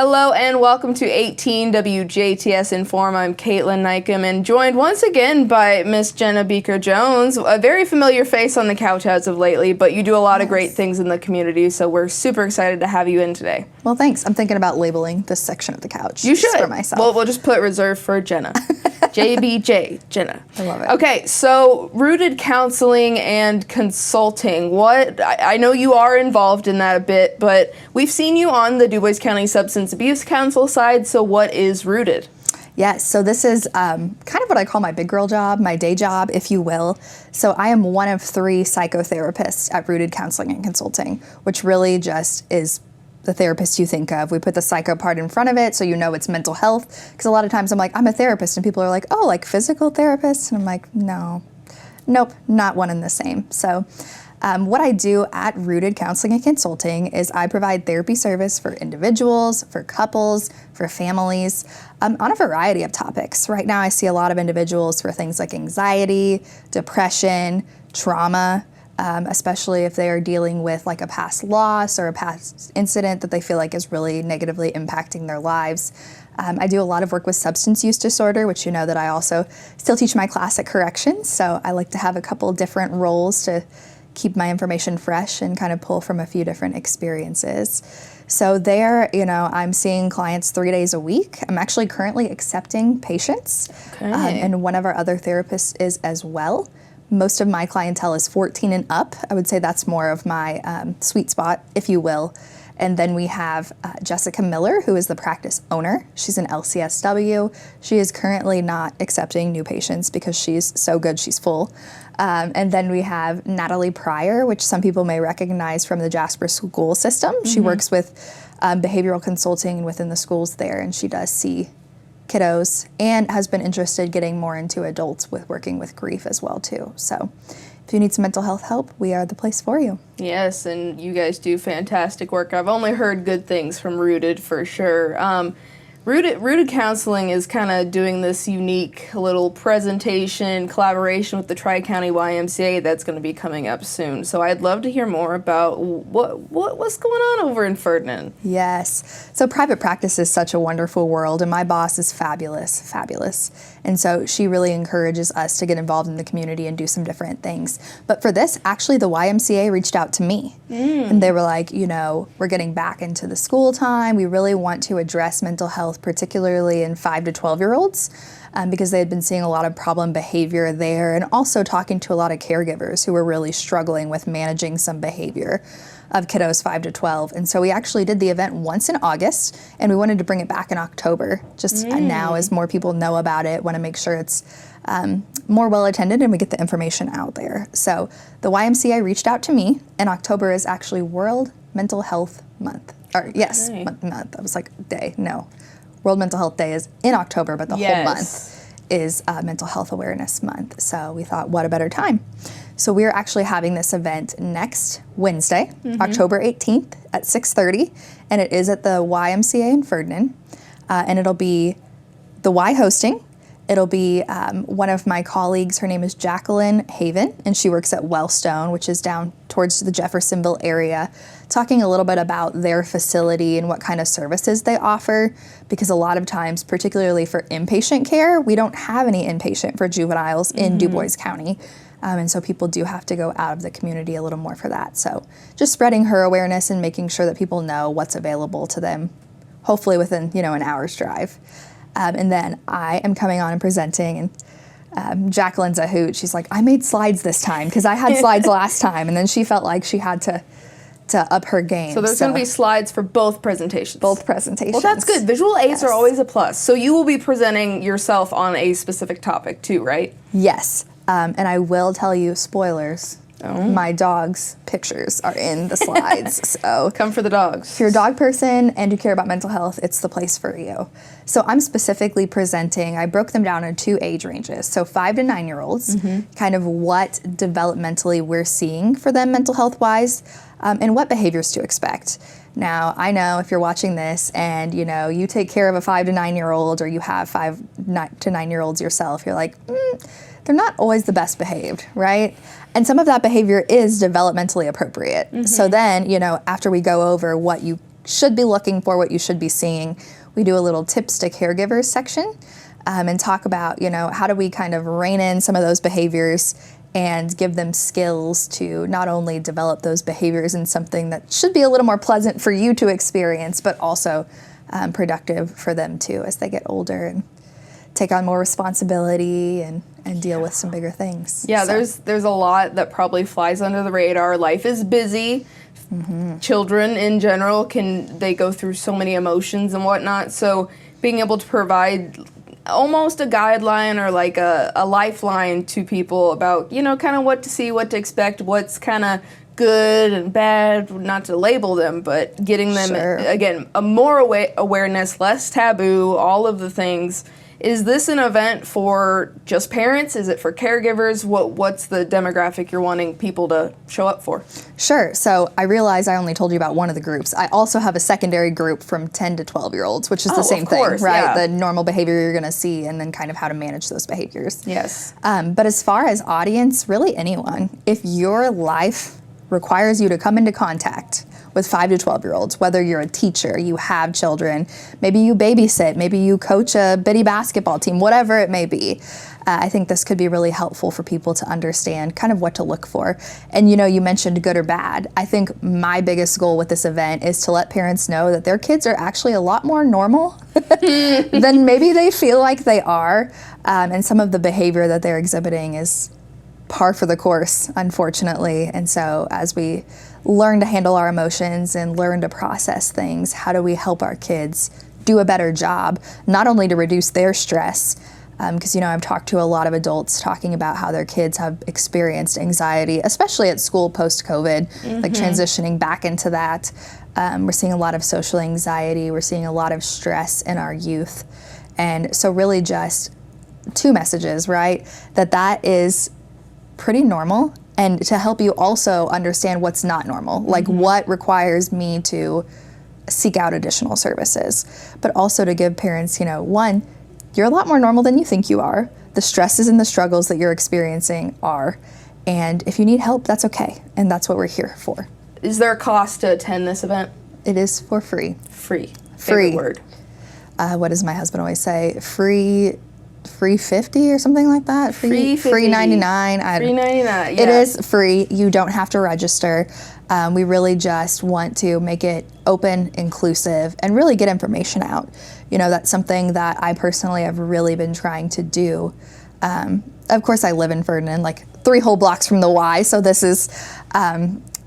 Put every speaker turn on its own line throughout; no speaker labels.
Hello and welcome to 18 WJTS in.form. I'm Kaitlyn Neukam and joined once again by Miss Jenna Bieker Jones, a very familiar face on the couch as of lately, but you do a lot of great things in the community, so we're super excited to have you in today.
Well, thanks. I'm thinking about labeling this section of the couch.
You should.
For myself.
Well, we'll just put reserved for Jenna. JBJ, Jenna.
I love it.
Okay, so Rooted Counseling and Consulting. I know you are involved in that a bit, but we've seen you on the Du Bois County Substance Abuse Council side, so what is Rooted?
Yes, so this is kind of what I call my big girl job, my day job, if you will. So I am one of 3 psychotherapists at Rooted Counseling and Consulting, which really just is the therapist you think of. We put the psycho part in front of it so you know it's mental health, because a lot of times I'm like, I'm a therapist, and people are like, oh, like physical therapist? And I'm like, nope, not one and the same. So what I do at Rooted Counseling and Consulting is I provide therapy service for individuals, for couples, for families, on a variety of topics. Right now I see a lot of individuals for things like anxiety, depression, trauma, especially if they are dealing with like a past loss or a past incident that they feel like is really negatively impacting their lives. I do a lot of work with substance use disorder, which you know that I also still teach my class at corrections, so I like to have a couple different roles to keep my information fresh and kind of pull from a few different experiences. So there, I'm seeing clients 3 days a week. I'm actually currently accepting patients, and one of our other therapists is as well. Most of my clientele is 14 and up. I would say that's more of my sweet spot, if you will. And then we have Jessica Miller, who is the practice owner. She's an LCSW. She is currently not accepting new patients because she's so good, she's full. And then we have Natalie Pryor, which some people may recognize from the Jasper school system. Mm-hmm. She works with behavioral consulting within the schools there, and she does see kiddos and has been interested getting more into adults with working with grief as well too. So if you need some mental health help, we are the place for you.
Yes, and you guys do fantastic work. I've only heard good things from Rooted for sure. Rooted Counseling is kind of doing this unique little presentation collaboration with the Tri-County YMCA that's going to be coming up soon. So I'd love to hear more about what's going on over in Ferdinand.
Yes. So private practice is such a wonderful world, and my boss is fabulous. And so she really encourages us to get involved in the community and do some different things. But for this, actually, the YMCA reached out to me. And they were like, we're getting back into the school time. We really want to address mental health, particularly in 5 to 12-year-olds, because they had been seeing a lot of problem behavior there, and also talking to a lot of caregivers who were really struggling with managing some behavior of kiddos 5 to 12. And so we actually did the event once in August, and we wanted to bring it back in October. Just now, as more people know about it, want to make sure it's more well attended and we get the information out there. So the YMCA reached out to me, and October is actually World Mental Health Month. Month. I was like, day, no. World Mental Health Day is in October, but the whole month is Mental Health Awareness Month. So we thought, what a better time. So we're actually having this event next Wednesday, October 18th at 6:30, and it is at the YMCA in Ferdinand, and it'll be the Y hosting. It'll be one of my colleagues. Her name is Jacqueline Haven, and she works at Wellstone, which is down towards the Jeffersonville area, talking a little bit about their facility and what kind of services they offer, because a lot of times, particularly for inpatient care, we don't have any inpatient for juveniles in Du Bois County. And so people do have to go out of the community a little more for that. So just spreading her awareness and making sure that people know what's available to them, hopefully within, an hour's drive. And then I am coming on and presenting, and Jacqueline's a hoot. She's like, I made slides this time because I had slides last time, and then she felt like she had to up her game.
So there's going to be slides for both presentations.
Both presentations.
Well, that's good. Visual aids are always a plus. So you will be presenting yourself on a specific topic too, right?
Yes. And I will tell you, spoilers, my dog's pictures are in the slides. So
come for the dogs.
If you're a dog person and you care about mental health, it's the place for you. So I'm specifically presenting, I broke them down in 2 age ranges. So 5 to 9-year-olds, kind of what developmentally we're seeing for them mental health-wise, and what behaviors to expect. Now, I know if you're watching this and, you take care of a 5 to 9-year-old, or you have 5 to 9-year-olds yourself, you're like, they're not always the best behaved, right? And some of that behavior is developmentally appropriate. So then, after we go over what you should be looking for, what you should be seeing. We do a little tips to caregivers section and talk about, how do we kind of rein in some of those behaviors and give them skills to not only develop those behaviors in something that should be a little more pleasant for you to experience, but also productive for them too as they get older and take on more responsibility and deal with some bigger things.
Yeah, so there's a lot that probably flies under the radar. Life is busy. Children in general they go through so many emotions and whatnot. So being able to provide almost a guideline or like a lifeline to people about, kind of what to see, what to expect, what's kind of good and bad, not to label them, but getting them, again, a more awareness, less taboo, all of the things. Is this an event for just parents? Is it for caregivers? What's the demographic you're wanting people to show up for?
Sure. So I realize I only told you about one of the groups. I also have a secondary group from 10 to 12-year-olds, which is the same thing, right? Yeah. The normal behavior you're going to see and then kind of how to manage those behaviors.
Yes.
But as far as audience, really anyone. If your life requires you to come into contact with 5 to 12-year-olds, whether you're a teacher, you have children, maybe you babysit, maybe you coach a bitty basketball team, whatever it may be. I think this could be really helpful for people to understand kind of what to look for. And you mentioned good or bad. I think my biggest goal with this event is to let parents know that their kids are actually a lot more normal than maybe they feel like they are. And some of the behavior that they're exhibiting is par for the course, unfortunately. And so as we learn to handle our emotions and learn to process things, how do we help our kids do a better job, not only to reduce their stress, because I've talked to a lot of adults talking about how their kids have experienced anxiety, especially at school post-COVID, like transitioning back into that. We're seeing a lot of social anxiety. We're seeing a lot of stress in our youth. And so really just 2 messages, right? That is pretty normal, and to help you also understand what's not normal, like what requires me to seek out additional services, but also to give parents, one, you're a lot more normal than you think you are. The stresses and the struggles that you're experiencing are, and if you need help, that's okay, and that's what we're here for.
Is there a cost to attend this event?
It is for free.
Free.
Free.
Favorite word.
What does my husband always say? Free 50 or something like that.
Free
99.
Free 99. Yeah.
It is free. You don't have to register. We really just want to make it open, inclusive, and really get information out. That's something that I personally have really been trying to do. Of course, I live in Ferdinand, like 3 whole blocks from the Y, so this is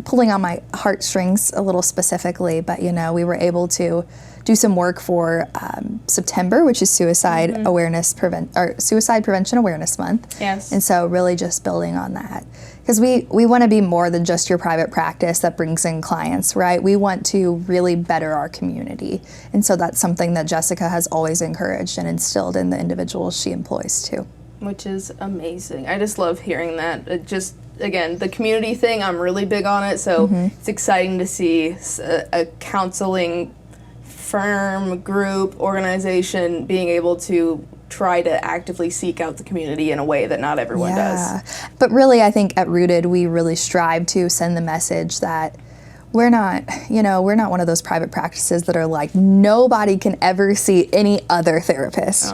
pulling on my heartstrings a little specifically, but we were able to do some work for September, which is Suicide Prevention Awareness Month.
Yes.
And so really just building on that. Because we want to be more than just your private practice that brings in clients, right? We want to really better our community. And so that's something that Jessica has always encouraged and instilled in the individuals she employs too.
Which is amazing. I just love hearing that. Again, the community thing, I'm really big on it, so it's exciting to see a counseling firm, group, organization being able to try to actively seek out the community in a way that not everyone does.
But really, I think at Rooted, we really strive to send the message that we're not one of those private practices that are like, nobody can ever see any other therapist.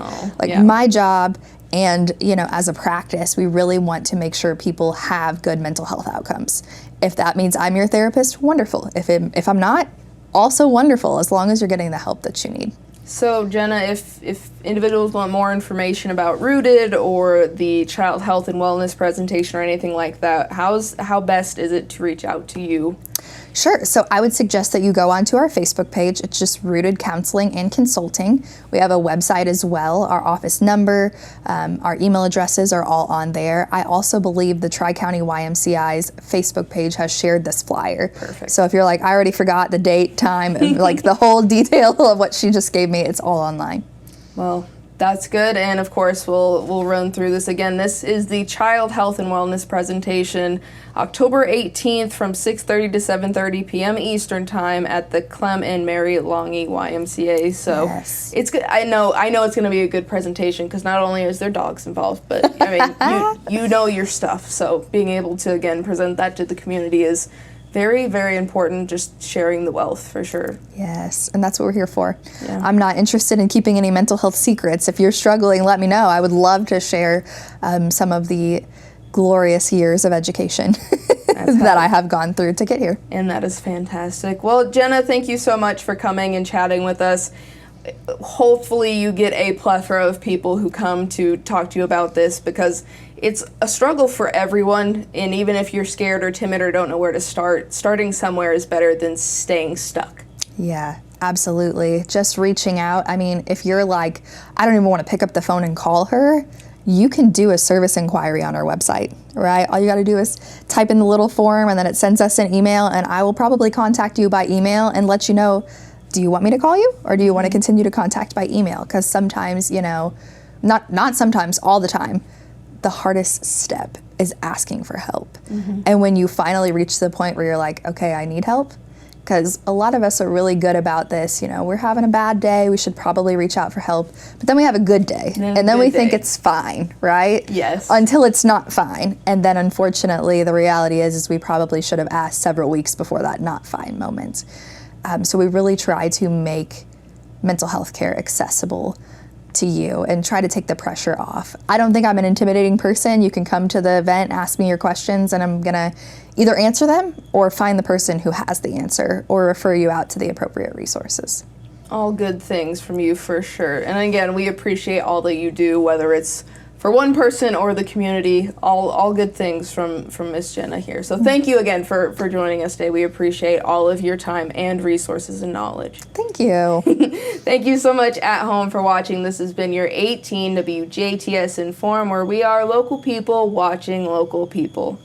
My job and, as a practice, we really want to make sure people have good mental health outcomes. If that means I'm your therapist, wonderful. If I'm not, also wonderful, as long as you're getting the help that you need.
So Jenna, if individuals want more information about Rooted or the child health and wellness presentation or anything like that, how best is it to reach out to you?
Sure. So I would suggest that you go onto our Facebook page. It's just Rooted Counseling and Consulting. We have a website as well. Our office number, our email addresses are all on there. I also believe the Tri-County YMCA's Facebook page has shared this flyer.
Perfect.
So if you're like, I already forgot the date, time, and like the whole detail of what she just gave me, it's all online.
Well, that's good, and of course we'll run through this again. This is the Child Health and Wellness presentation, October 18th from 6:30 to 7:30 p.m. Eastern Time at the Clem and Mary Longy YMCA. So
yes.
It's good. I know it's going to be a good presentation because not only is there dogs involved, but I mean you know your stuff. So being able to again present that to the community is very, very important, just sharing the wealth for sure.
Yes, and that's what we're here for.
Yeah.
I'm not interested in keeping any mental health secrets. If you're struggling, let me know. I would love to share some of the glorious years of education that I have gone through to get here.
And that is fantastic. Well, Jenna, thank you so much for coming and chatting with us. Hopefully you get a plethora of people who come to talk to you about this, because it's a struggle for everyone, and even if you're scared or timid or don't know where to start, starting somewhere is better than staying stuck.
Yeah, absolutely. Just reaching out. I mean, if you're like, I don't even want to pick up the phone and call her, you can do a service inquiry on our website, right? All you got to do is type in the little form, and then it sends us an email, and I will probably contact you by email and let you know, do you want me to call you, or do you want to continue to contact by email? Because sometimes, you know, not sometimes, all the time, the hardest step is asking for help. And when you finally reach the point where you're like, okay, I need help, because a lot of us are really good about this, you know, we're having a bad day, we should probably reach out for help, but then we have a good day, and then we think it's fine, right?
Yes.
Until it's not fine, and then unfortunately the reality is we probably should have asked several weeks before that not fine moment. So we really try to make mental health care accessible to you and try to take the pressure off. I don't think I'm an intimidating person. You can come to the event, ask me your questions, and I'm gonna either answer them or find the person who has the answer or refer you out to the appropriate resources.
All good things from you for sure. And again, we appreciate all that you do, whether it's for one person or the community, all good things from Miss Jenna here. So thank you again for joining us today. We appreciate all of your time and resources and knowledge.
Thank you.
Thank you so much at home for watching. This has been your 18 WJTS in.form, where we are local people watching local people.